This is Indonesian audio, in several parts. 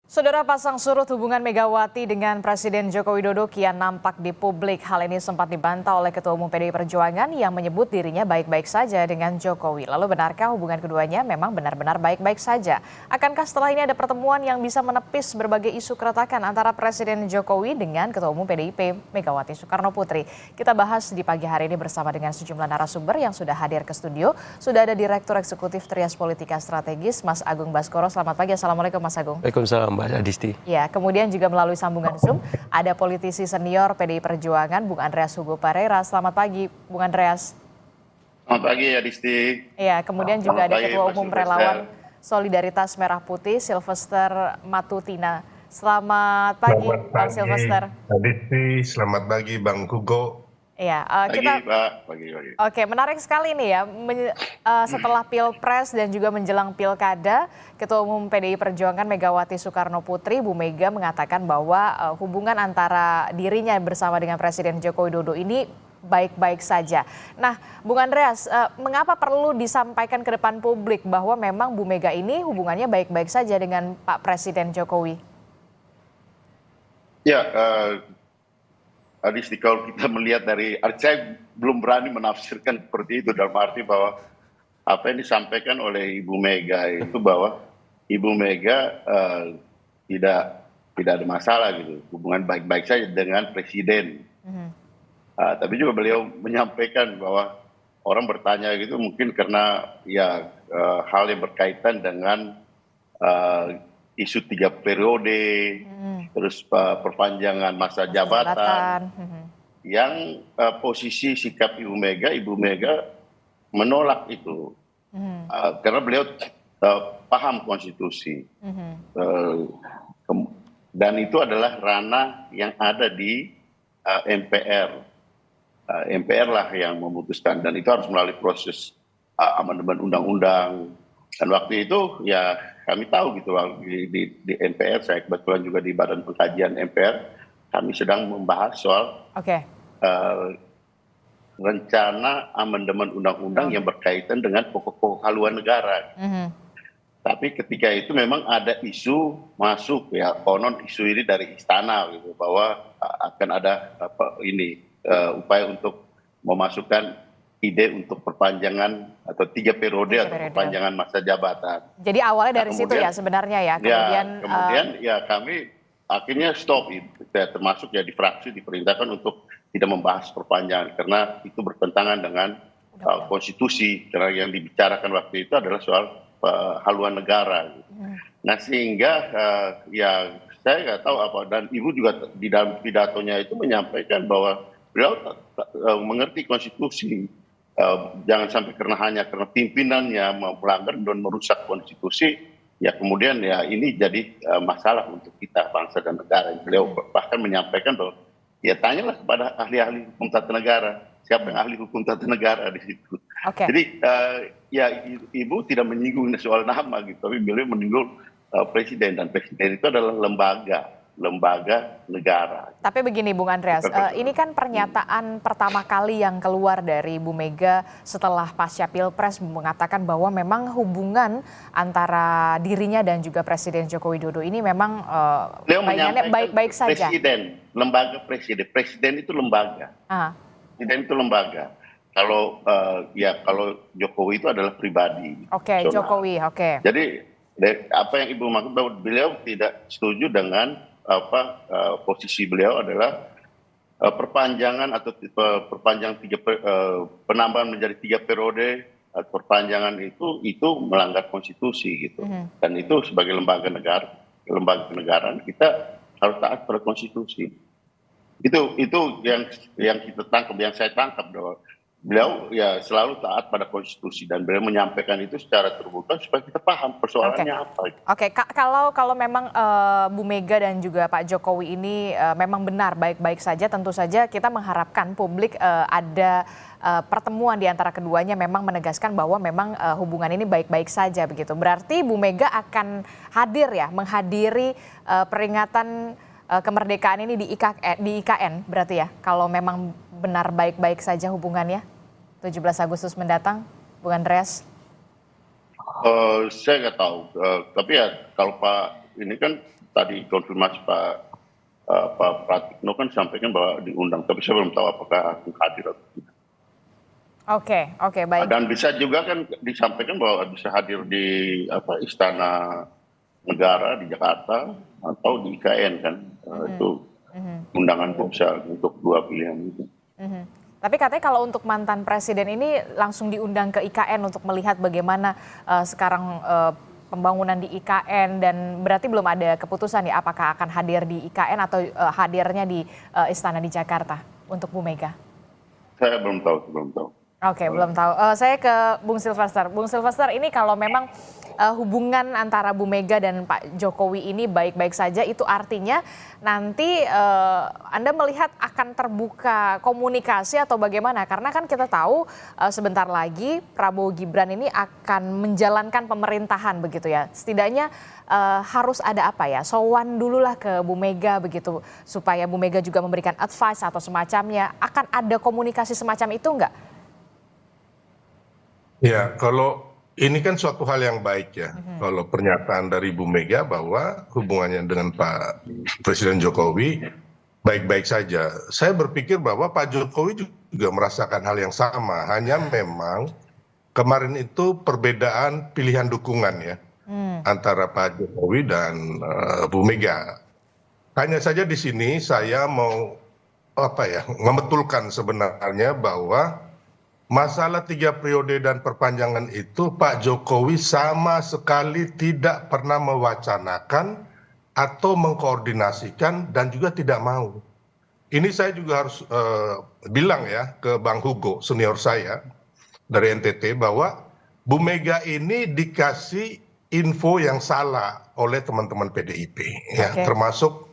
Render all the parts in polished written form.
Saudara, pasang surut hubungan Megawati dengan Presiden Joko Widodo kian nampak di publik. Hal ini sempat dibantah oleh Ketua Umum PDI Perjuangan yang menyebut dirinya baik-baik saja dengan Jokowi. Lalu benarkah hubungan keduanya memang benar-benar baik-baik saja? Akankah setelah ini ada pertemuan yang bisa menepis berbagai isu keretakan antara Presiden Jokowi dengan Ketua Umum PDIP Megawati Soekarno Putri? Kita bahas di pagi hari ini bersama dengan sejumlah narasumber yang sudah hadir ke studio. Sudah ada Direktur Eksekutif Trias Politika Strategis, Mas Agung Baskoro. Selamat pagi, Assalamualaikum Mas Agung. Waalaikumsalam Mbak Adisti. Ya, kemudian juga melalui sambungan Zoom ada politisi senior PDI Perjuangan, Bung Andreas Hugo Parera. Selamat pagi, Bung Andreas. Selamat pagi, Adisti. Ya, kemudian juga ada Ketua Umum Relawan Solidaritas Merah Putih, Sylvester Matutina. Selamat pagi, Bang Sylvester. Adisti, selamat pagi, Bang Hugo. Iya, kita pagi. Oke, menarik sekali nih ya. Setelah Pilpres dan juga menjelang Pilkada, Ketua Umum PDI Perjuangan Megawati Soekarno Putri, Bu Mega mengatakan bahwa hubungan antara dirinya bersama dengan Presiden Joko Widodo ini baik-baik saja. Nah, Bung Andreas, mengapa perlu disampaikan ke depan publik bahwa memang Bu Mega ini hubungannya baik-baik saja dengan Pak Presiden Jokowi? Ya, Adisti, kalau kita melihat saya belum berani menafsirkan seperti itu dalam arti bahwa apa yang disampaikan oleh Ibu Mega itu bahwa Ibu Mega tidak ada masalah gitu, hubungan baik-baik saja dengan Presiden. Tapi juga beliau menyampaikan bahwa orang bertanya gitu mungkin karena ya hal yang berkaitan dengan isu 3 periode, terus perpanjangan masa jabatan. Yang posisi sikap Ibu Mega menolak itu, karena beliau paham konstitusi, dan itu adalah ranah yang ada di MPR. MPR lah yang memutuskan, dan itu harus melalui proses amandemen undang-undang. Dan waktu itu ya kami tahu gitu di MPR, saya kebetulan juga di Badan Pengkajian MPR, kami sedang membahas soal rencana amandemen undang-undang yang berkaitan dengan pokok-pokok haluan negara. Tapi ketika itu memang ada isu masuk ya, konon isu ini dari istana gitu, bahwa akan ada upaya untuk memasukkan ide untuk perpanjangan atau 3 periode atau perpanjangan masa jabatan. Jadi awalnya dari situ ya sebenarnya ya. Kemudian ya kami akhirnya stop itu, termasuk ya di fraksi diperintahkan untuk tidak membahas perpanjangan karena itu bertentangan dengan konstitusi, karena yang dibicarakan waktu itu adalah soal haluan negara. Nah sehingga ya saya nggak tahu apa, dan Ibu juga di dalam pidatonya itu menyampaikan bahwa beliau mengerti konstitusi. Jangan sampai hanya karena pimpinannya melanggar dan merusak konstitusi, ya kemudian ya ini jadi masalah untuk kita bangsa dan negara. Beliau bahkan menyampaikan bahwa ya tanyalah kepada ahli-ahli hukum tata negara, siapa yang ahli hukum tata negara di situ. Jadi ya Ibu tidak menyinggung soal nama gitu, tapi beliau menyinggung presiden, dan presiden itu adalah lembaga negara. Tapi begini Bung Andreas, ini kan pernyataan pertama kali yang keluar dari Bu Mega setelah pasca Pilpres mengatakan bahwa memang hubungan antara dirinya dan juga Presiden Joko Widodo ini memang baik-baik saja. Presiden itu lembaga. Presiden itu lembaga. Kalau Jokowi itu adalah pribadi. Jokowi. Jadi apa yang Ibu maksud bahwa beliau tidak setuju dengan posisi beliau adalah perpanjangan atau penambahan menjadi 3 periode, perpanjangan itu melanggar konstitusi gitu. Dan itu sebagai lembaga negara kita harus taat pada konstitusi. Itu yang kita tangkap, yang saya tangkap bahwa beliau ya selalu taat pada konstitusi, dan beliau menyampaikan itu secara terbuka supaya kita paham persoalannya apa. Kalau memang Bu Mega dan juga Pak Jokowi ini memang benar baik-baik saja, tentu saja kita mengharapkan publik ada pertemuan di antara keduanya memang menegaskan bahwa memang hubungan ini baik-baik saja begitu. Berarti Bu Mega akan hadir ya, menghadiri peringatan kemerdekaan ini di IKN berarti ya, kalau memang benar baik-baik saja hubungannya 17 Agustus mendatang, Bung Andreas? Saya nggak tahu, tapi ya kalau Pak ini kan tadi konfirmasi Pak Pratikno kan sampaikan bahwa diundang, tapi saya belum tahu apakah akan hadir atau tidak. Oke, baik. Dan bisa juga kan disampaikan bahwa bisa hadir di Istana Negara di Jakarta atau di IKN kan. Itu undangan bisa untuk dua pilihan itu. Tapi katanya kalau untuk mantan presiden ini langsung diundang ke IKN untuk melihat bagaimana sekarang pembangunan di IKN, dan berarti belum ada keputusan ya apakah akan hadir di IKN atau hadirnya di Istana di Jakarta untuk Bu Mega? Saya belum tahu. Oke, belum tahu. Saya ke Bung Silvester. Bung Silvester, ini kalau memang hubungan antara Bu Mega dan Pak Jokowi ini baik-baik saja, itu artinya nanti Anda melihat akan terbuka komunikasi atau bagaimana? Karena kan kita tahu sebentar lagi Prabowo Gibran ini akan menjalankan pemerintahan begitu ya. Setidaknya harus ada apa ya, sowan dululah ke Bu Mega begitu, supaya Bu Mega juga memberikan advice atau semacamnya. Akan ada komunikasi semacam itu enggak? Ya, kalau ini kan suatu hal yang baik ya, kalau pernyataan dari Bu Mega bahwa hubungannya dengan Pak Presiden Jokowi baik-baik saja. Saya berpikir bahwa Pak Jokowi juga merasakan hal yang sama, hanya memang kemarin itu perbedaan pilihan dukungan ya antara Pak Jokowi dan Bu Mega. Hanya saja di sini saya mau membetulkan sebenarnya bahwa masalah 3 periode dan perpanjangan itu Pak Jokowi sama sekali tidak pernah mewacanakan atau mengkoordinasikan dan juga tidak mau. Ini saya juga harus bilang ya ke Bang Hugo, senior saya dari NTT, bahwa Bu Mega ini dikasih info yang salah oleh teman-teman PDIP, ya, termasuk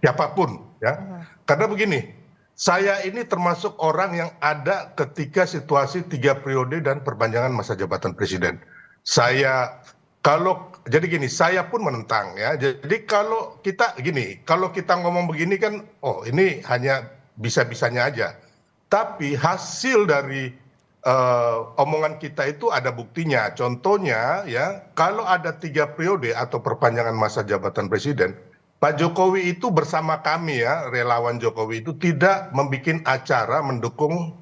siapapun ya. Karena begini, saya ini termasuk orang yang ada ketika situasi 3 periode dan perpanjangan masa jabatan presiden. Saya saya pun menentang ya. Jadi kalau kita ngomong begini kan, oh ini hanya bisa-bisanya aja. Tapi hasil dari omongan kita itu ada buktinya. Contohnya ya, kalau ada 3 periode atau perpanjangan masa jabatan presiden, Pak Jokowi itu bersama kami ya, relawan Jokowi itu tidak membuat acara mendukung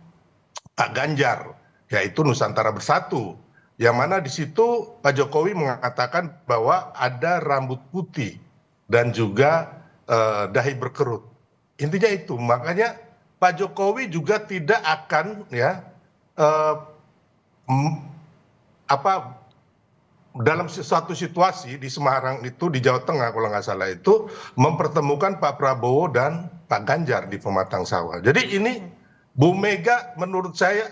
Pak Ganjar, yaitu Nusantara Bersatu. Yang mana di situ Pak Jokowi mengatakan bahwa ada rambut putih dan juga dahi berkerut. Intinya itu, makanya Pak Jokowi juga tidak akan ya dalam suatu situasi di Semarang itu, di Jawa Tengah kalau nggak salah itu, mempertemukan Pak Prabowo dan Pak Ganjar di Pematang Sawah. Jadi ini Bu Mega menurut saya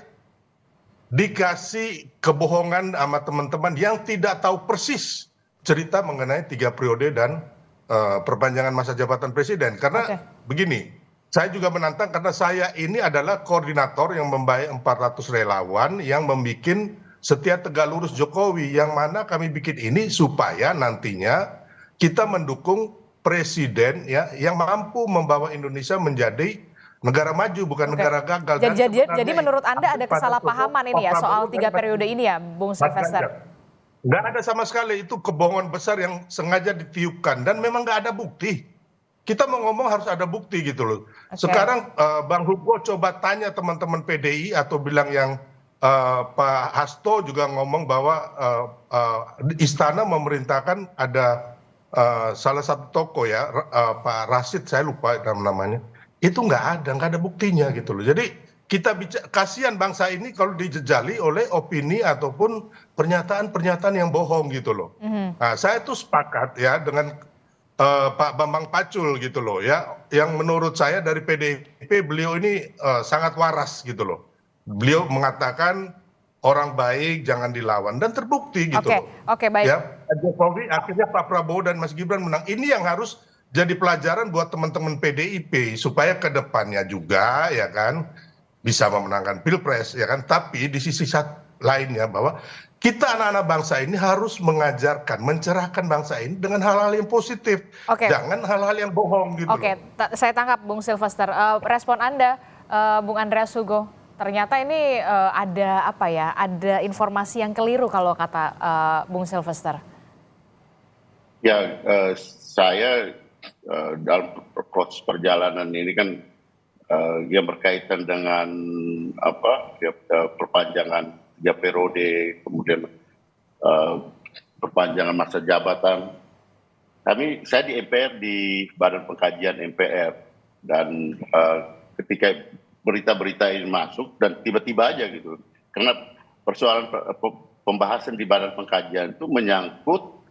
dikasih kebohongan sama teman-teman yang tidak tahu persis cerita mengenai 3 periode dan perpanjangan masa jabatan presiden. Karena begini, saya juga menantang karena saya ini adalah koordinator yang membayar 400 relawan yang membuat Setia Tegak Lurus Jokowi, yang mana kami bikin ini supaya nantinya kita mendukung presiden ya yang mampu membawa Indonesia menjadi negara maju, bukan negara gagal. Jadi menurut Anda ada kesalahpahaman ini ya soal 3 periode ini ya, Bung Silvester? Nggak ada sama sekali, itu kebohongan besar yang sengaja ditiupkan dan memang nggak ada bukti. Kita mau ngomong harus ada bukti gitu loh. Sekarang Bang Hugo coba tanya teman-teman PDI atau bilang yang Pak Hasto juga ngomong bahwa istana memerintahkan ada salah satu tokoh ya, Pak Rashid, saya lupa namanya, itu nggak ada buktinya gitu loh. Jadi kita kasihan bangsa ini kalau dijejali oleh opini ataupun pernyataan-pernyataan yang bohong gitu loh. Nah, saya tuh sepakat ya dengan Pak Bambang Pacul gitu loh ya, yang menurut saya dari PDIP beliau ini sangat waras gitu loh. Beliau mengatakan orang baik jangan dilawan dan terbukti gitu loh. Oke, baik. Ya, Jokowi akhirnya Pak Prabowo dan Mas Gibran menang. Ini yang harus jadi pelajaran buat teman-teman PDIP supaya ke depannya juga ya kan bisa memenangkan Pilpres ya kan. Tapi di sisi lainnya bahwa kita anak-anak bangsa ini harus mengajarkan, mencerahkan bangsa ini dengan hal-hal yang positif. Jangan hal-hal yang bohong gitu. Saya tangkap Bung Silvester. Respon Anda, Bung Andreas Hugo. Ternyata ini ada informasi yang keliru kalau kata Bung Silvester. Ya, saya dalam proses perjalanan ini kan yang berkaitan dengan perpanjangan 3 periode, kemudian perpanjangan masa jabatan. Saya di MPR, di Badan Pengkajian MPR, dan ketika berita-berita ini masuk dan tiba-tiba aja gitu, karena persoalan pembahasan di Badan Pengkajian itu menyangkut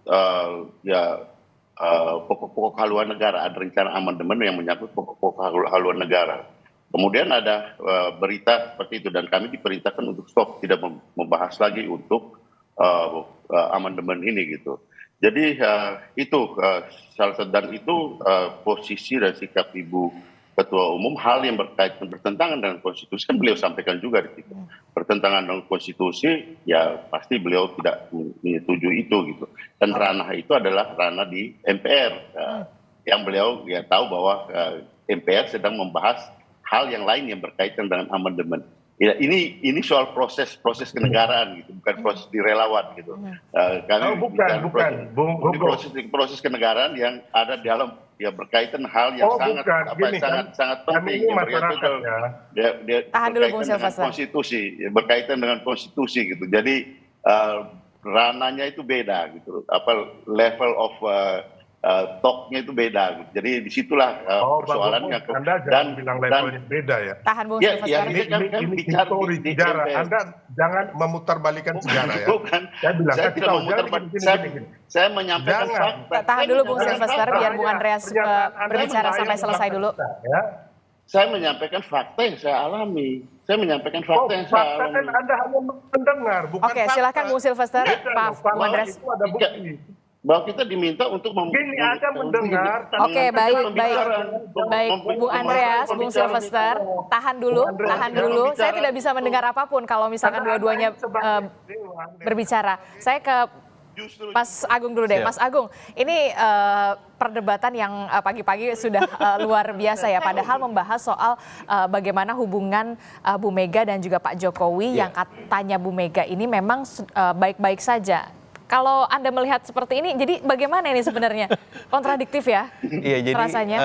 pokok-pokok haluan negara, ada rencana amandemen yang menyangkut pokok-pokok haluan negara. Kemudian ada berita seperti itu dan kami diperintahkan untuk stop, tidak membahas lagi untuk amandemen ini gitu. Jadi itu salah satu, dan itu posisi dan sikap Ibu Ketua Umum, hal yang bertentangan dengan konstitusi kan beliau sampaikan juga di situ. Bertentangan dengan konstitusi, ya pasti beliau tidak menyetujui itu gitu. Dan ranah itu adalah ranah di MPR, yang beliau ya tahu bahwa MPR sedang membahas hal yang lain yang berkaitan dengan amandemen. Ya, ini soal proses kenegaraan gitu, bukan proses di relawan gitu. Kami bukan, proses kenegaraan yang ada di dalam, ya berkaitan hal yang sangat penting yang tahan dulu Bung berkaitan dengan Silvester. konstitusi, berkaitan dengan konstitusi gitu. Jadi ranahnya itu beda gitu, level of talknya itu beda gitu. Jadi disitulah persoalannya. Dan bilang levelnya beda ya. Tahan Bung Silvester. Ini histori sejarah. Anda jangan memutarbalikan sejarah ya. Bukan. Saya tidak saya menyampaikan fakta. Tahan dulu Bung Silvester biar Bung Andreas berbicara sampai selesai dulu. Saya menyampaikan fakta yang saya alami. Saya menyampaikan fakta yang saya alami. Kan Anda hanya mendengar, bukan Oke, silakan Bung Silvester. Pak Bung Andreas. Itu ada bukti. Bahwa kita diminta untuk Ini Anda mendengar. Oke, baik. Bung Andreas, Bung Silvester, tahan dulu. Saya tidak bisa mendengar apapun kalau misalkan dua-duanya berbicara. Saya ke Mas Agung dulu deh. Mas Agung, ini perdebatan yang pagi-pagi sudah luar biasa ya. Padahal membahas soal bagaimana hubungan Bu Mega dan juga Pak Jokowi yang katanya Bu Mega ini memang baik-baik saja. Kalau Anda melihat seperti ini, jadi bagaimana ini sebenarnya? Kontradiktif ya? Iya, jadi rasanya?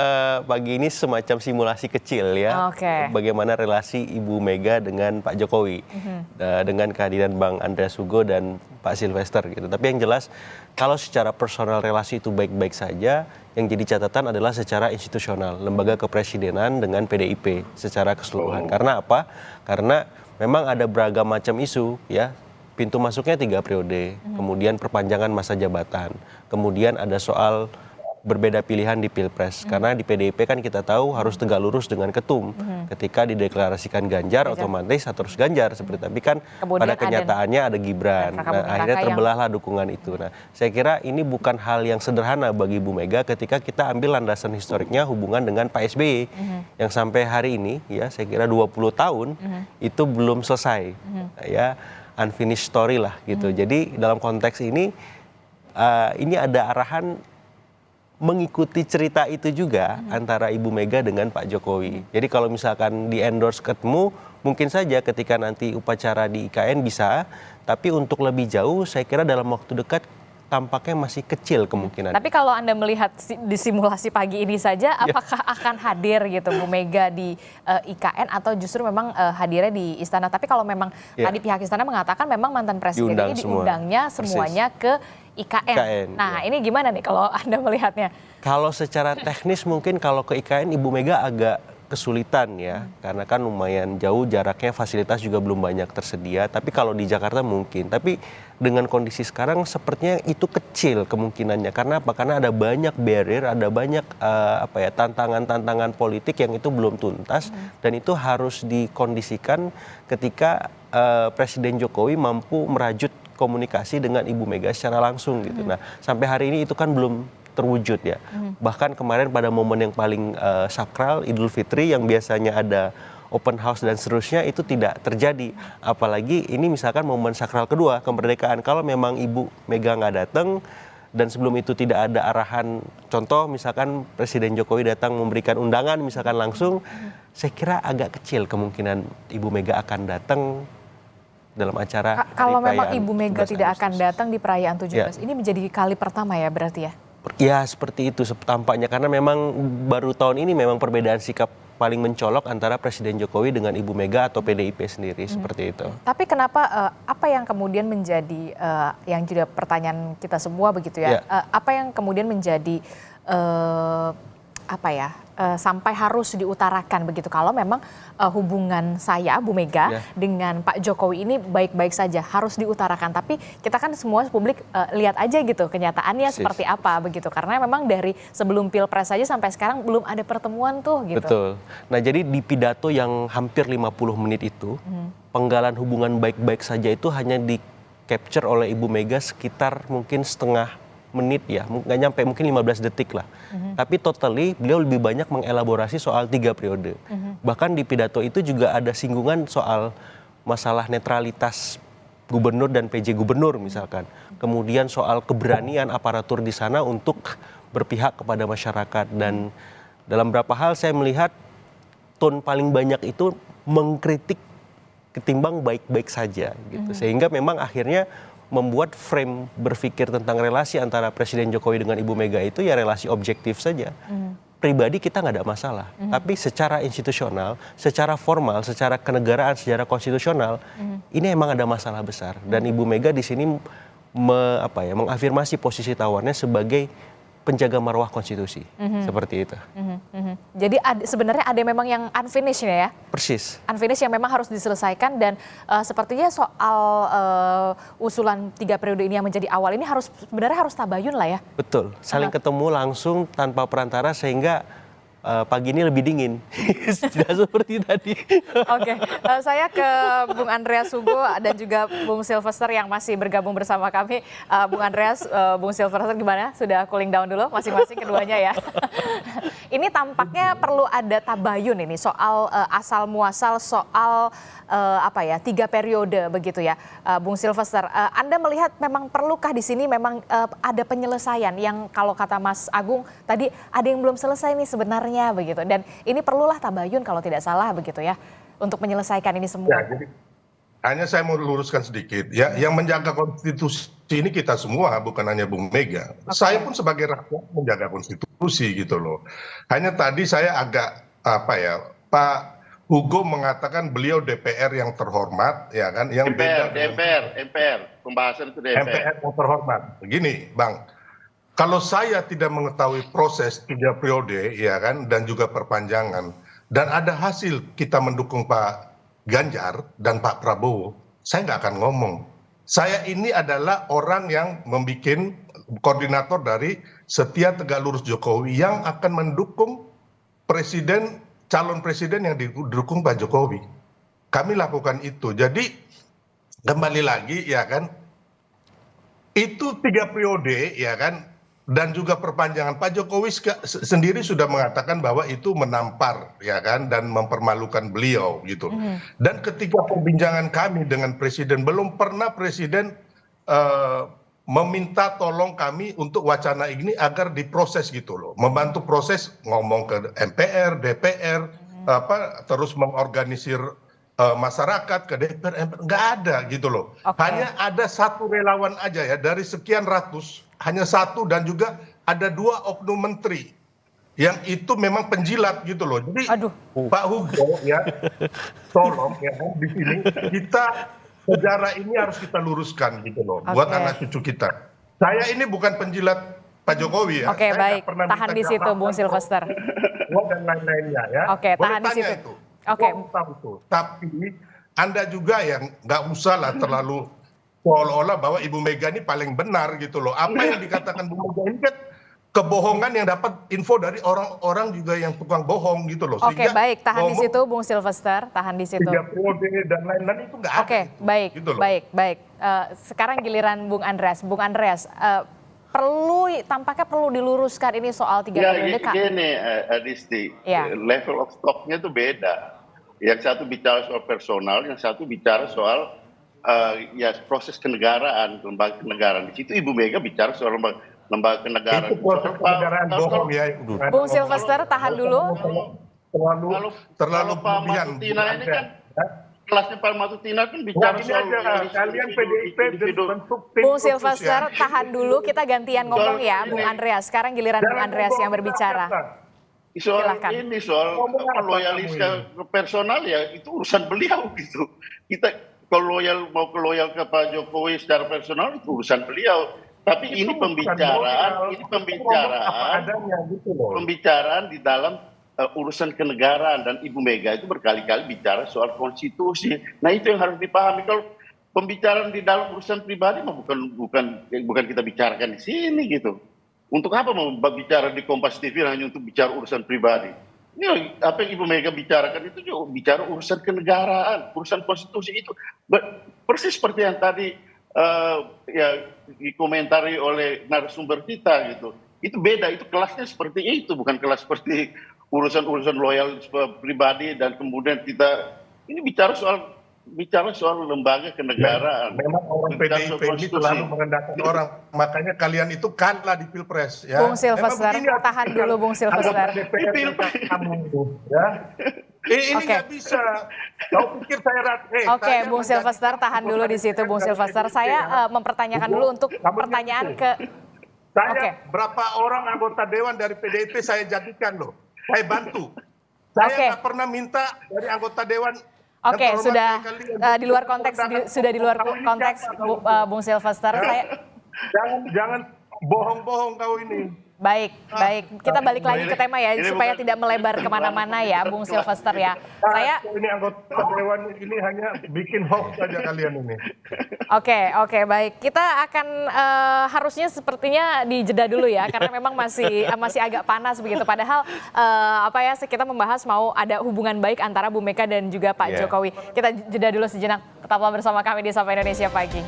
Pagi ini semacam simulasi kecil ya. Bagaimana relasi Ibu Mega dengan Pak Jokowi. Dengan kehadiran Bang Andreas Hugo dan Pak Silvester gitu. Tapi yang jelas, kalau secara personal relasi itu baik-baik saja, yang jadi catatan adalah secara institusional. Lembaga kepresidenan dengan PDIP secara keseluruhan. Karena apa? Karena memang ada beragam macam isu ya. Pintu masuknya 3 periode, kemudian perpanjangan masa jabatan, kemudian ada soal berbeda pilihan di Pilpres. Karena di PDIP kan kita tahu harus tegak lurus dengan ketum. Ketika dideklarasikan Ganjar, otomatis harus Ganjar. Tapi kan pada kenyataannya ada Gibran. Nah, akhirnya terbelahlah dukungan itu. Nah, saya kira ini bukan hal yang sederhana bagi Bu Mega ketika kita ambil landasan historiknya hubungan dengan Pak SBY. Yang sampai hari ini, ya saya kira 20 tahun, itu belum selesai. Ya, unfinished story lah gitu. Jadi dalam konteks ini ada arahan mengikuti cerita itu juga antara Ibu Mega dengan Pak Jokowi. Jadi kalau misalkan di endorse ketemu, mungkin saja ketika nanti upacara di IKN bisa, tapi untuk lebih jauh saya kira dalam waktu dekat tampaknya masih kecil kemungkinan. Tapi kalau Anda melihat di simulasi pagi ini saja, apakah akan hadir gitu Bu Mega di IKN atau justru memang hadirnya di istana? Tapi kalau memang tadi pihak istana mengatakan memang mantan presiden ini diundangnya semuanya ke IKN. Nah ini gimana nih kalau Anda melihatnya? Kalau secara teknis mungkin kalau ke IKN Ibu Mega agak kesulitan ya, karena kan lumayan jauh jaraknya, fasilitas juga belum banyak tersedia. Tapi kalau di Jakarta mungkin. Tapi dengan kondisi sekarang sepertinya itu kecil kemungkinannya. Karena apa? Karena ada banyak barrier, ada banyak tantangan-tantangan politik yang itu belum tuntas dan itu harus dikondisikan ketika Presiden Jokowi mampu merajut komunikasi dengan Ibu Mega secara langsung gitu. Nah, sampai hari ini itu kan belum terwujud ya. Bahkan kemarin pada momen yang paling sakral Idul Fitri yang biasanya ada open house dan seterusnya itu tidak terjadi. Apalagi ini misalkan momen sakral kedua kemerdekaan. Kalau memang Ibu Mega nggak datang dan sebelum itu tidak ada arahan, contoh misalkan Presiden Jokowi datang memberikan undangan misalkan langsung, saya kira agak kecil kemungkinan Ibu Mega akan datang dalam acara. Kalau memang Ibu Mega tidak akan datang di perayaan 17, ini menjadi kali pertama ya berarti ya? Ya seperti itu tampaknya, karena memang baru tahun ini memang perbedaan sikap paling mencolok antara Presiden Jokowi dengan Ibu Mega atau PDIP sendiri, seperti itu. Tapi kenapa, apa yang kemudian menjadi, yang juga pertanyaan kita semua begitu ya, apa yang kemudian menjadi, sampai harus diutarakan begitu, kalau memang hubungan saya, Bu Mega, dengan Pak Jokowi ini baik-baik saja, harus diutarakan. Tapi kita kan semua publik lihat aja gitu kenyataannya seperti apa begitu. Karena memang dari sebelum Pilpres saja sampai sekarang belum ada pertemuan tuh gitu. Betul. Nah jadi di pidato yang hampir 50 menit itu, penggalan hubungan baik-baik saja itu hanya di capture oleh Ibu Mega sekitar mungkin setengah menit ya, nggak nyampe, mungkin 15 detik lah. Tapi totally beliau lebih banyak mengelaborasi soal 3 periode. Bahkan di pidato itu juga ada singgungan soal masalah netralitas gubernur dan PJ gubernur misalkan. Kemudian soal keberanian aparatur di sana untuk berpihak kepada masyarakat. Dan dalam beberapa hal saya melihat tone paling banyak itu mengkritik ketimbang baik-baik saja gitu. Sehingga memang akhirnya membuat frame berpikir tentang relasi antara Presiden Jokowi dengan Ibu Mega itu ya relasi objektif saja. Pribadi kita nggak ada masalah, tapi secara institusional, secara formal, secara kenegaraan, secara konstitusional, ini emang ada masalah besar. Dan Ibu Mega di sini mengafirmasi posisi tawarnya sebagai penjaga marwah konstitusi, seperti itu. Jadi sebenarnya ada memang yang unfinished ya? Persis. Unfinished yang memang harus diselesaikan, dan sepertinya soal usulan 3 periode ini yang menjadi awal ini sebenarnya harus tabayun lah ya? Betul, saling ketemu langsung tanpa perantara sehingga pagi ini lebih dingin, tidak seperti tadi. Oke, saya ke Bung Andreas Hugo dan juga Bung Sylvester yang masih bergabung bersama kami. Bung Andreas, Bung Sylvester gimana? Sudah cooling down dulu masing-masing keduanya ya? Ini tampaknya perlu ada tabayun ini soal asal muasal soal 3 periode begitu ya, Bung Sylvester. Anda melihat memang perlukah di sini memang ada penyelesaian yang kalau kata Mas Agung tadi ada yang belum selesai nih sebenarnya begitu, dan ini perlulah tabayun kalau tidak salah begitu ya untuk menyelesaikan ini semua. Ya, jadi hanya saya mau luruskan sedikit ya, yang menjaga konstitusi ini kita semua, bukan hanya Bung Mega. Saya pun sebagai rakyat menjaga konstitusi gitu loh. Hanya tadi saya agak Pak Hugo mengatakan beliau DPR yang terhormat, ya kan? Yang MPR, pembahasan itu DPR. MPR yang terhormat. Begini, Bang, kalau saya tidak mengetahui proses 3 periode, ya kan, dan juga perpanjangan, dan ada hasil kita mendukung Pak Ganjar dan Pak Prabowo, saya nggak akan ngomong. Saya ini adalah orang yang membuat koordinator dari Setia Tegak Lurus Jokowi yang akan mendukung calon presiden yang didukung Pak Jokowi. Kami lakukan itu. Jadi kembali lagi ya kan, itu 3 periode ya kan, dan juga perpanjangan. Pak Jokowi sendiri sudah mengatakan bahwa itu menampar ya kan, dan mempermalukan beliau gitu. Dan ketika perbincangan kami dengan presiden, belum pernah presiden meminta tolong kami untuk wacana ini agar diproses gitu loh, membantu proses, ngomong ke MPR, DPR, terus mengorganisir masyarakat ke DPR, nggak ada gitu loh. Hanya ada 1 relawan aja ya dari sekian ratus, hanya 1, dan juga ada 2 oknum menteri yang itu memang penjilat gitu loh. Jadi Pak Hugo ya, tolong ya di sini kita sejarah ini harus kita luruskan gitu loh, buat anak cucu kita. Saya ini bukan penjilat Pak Jokowi ya. Oke, baik, tahan di situ Bung Sylvester. Dan lain-lainnya ya. Oke, tahan di situ. Itu. Oke. Tapi Anda juga yang nggak usah lah terlalu seolah-olah bahwa Ibu Mega ini paling benar gitu loh. Apa yang dikatakan Bu Mega ini kan kebohongan yang dapat info dari orang-orang juga yang tukang bohong gitu loh. Oke, baik, tahan di situ Bung Sylvester, tahan di situ. 3 periode dan lain-lain itu nggak ada. Oke, baik, gitu loh. baik. Sekarang giliran Bung Andreas. Bung Andreas, tampaknya perlu diluruskan ini soal 3 periode. Gini, Adisti, level of stocknya itu beda. Yang satu bicara soal personal, yang satu bicara soal proses kenegaraan, lembaga kenegaraan. Di situ Ibu Mega bicara soal lembaga kenegaraan. Itu proses kenegaraan bohong ya. Bung Sylvester, tahan dulu. Terlalu Kalau Pak berlebihan. Mas Tina ini kan kelasnya Pak Matutina kan bicara Ini soal aja, kalian PDIP bentuk tim Bung khusus Silvester, ya. tahan dulu, kita gantian ngomong ya, Bung Andreas. Sekarang giliran Bung Andreas yang berbicara. Soal Silakan. ini soal loyalis ke personal ya itu urusan beliau gitu. Kita kalau mau loyal ke Pak Jokowi secara personal itu urusan beliau. Tapi ini pembicaraan di dalam urusan kenegaraan, dan Ibu Mega itu berkali-kali bicara soal konstitusi. Nah itu yang harus dipahami. Kalau pembicaraan di dalam urusan pribadi mah bukan kita bicarakan di sini gitu. Untuk apa mau bicara di Kompas TV hanya untuk bicara urusan pribadi? Ini apa yang Ibu Mega bicarakan itu juga bicara urusan kenegaraan, urusan konstitusi itu. Persis seperti yang tadi ya dikomentari oleh narasumber kita gitu. Itu beda, itu kelasnya seperti itu, bukan kelas seperti urusan loyal pribadi dan kemudian kita ini bicara soal lembaga kenegaraan. Memang orang PDIP ini selalu merendahkan orang, makanya kalian itu kalah di Pilpres ya. Bung Silvester, tahan dulu Bung Silvester. Ini nggak bisa. Kau pikir saya Oke, Bung Silvester, tahan dulu di situ, Bung Silvester. Saya mempertanyakan dulu untuk pertanyaan ke. Saya berapa orang anggota dewan dari PDIP saya jadikan loh. Saya bantu. Saya nggak pernah minta dari anggota dewan. Oke, sudah di luar konteks, Bung Silvester. Jangan bohong-bohong kau ini. Baik. Kita balik lagi ke tema ya, supaya tidak melebar kemana-mana ya, Bung Silvester ya. Ini anggota dewan ini hanya bikin hoax saja kalian ini. Oke, baik. Kita akan harusnya sepertinya dijeda dulu ya, karena memang masih agak panas begitu. Padahal kita membahas mau ada hubungan baik antara Bu Mega dan juga Pak Jokowi. Kita jeda dulu sejenak. Tetaplah bersama kami di Sapa Indonesia Pagi.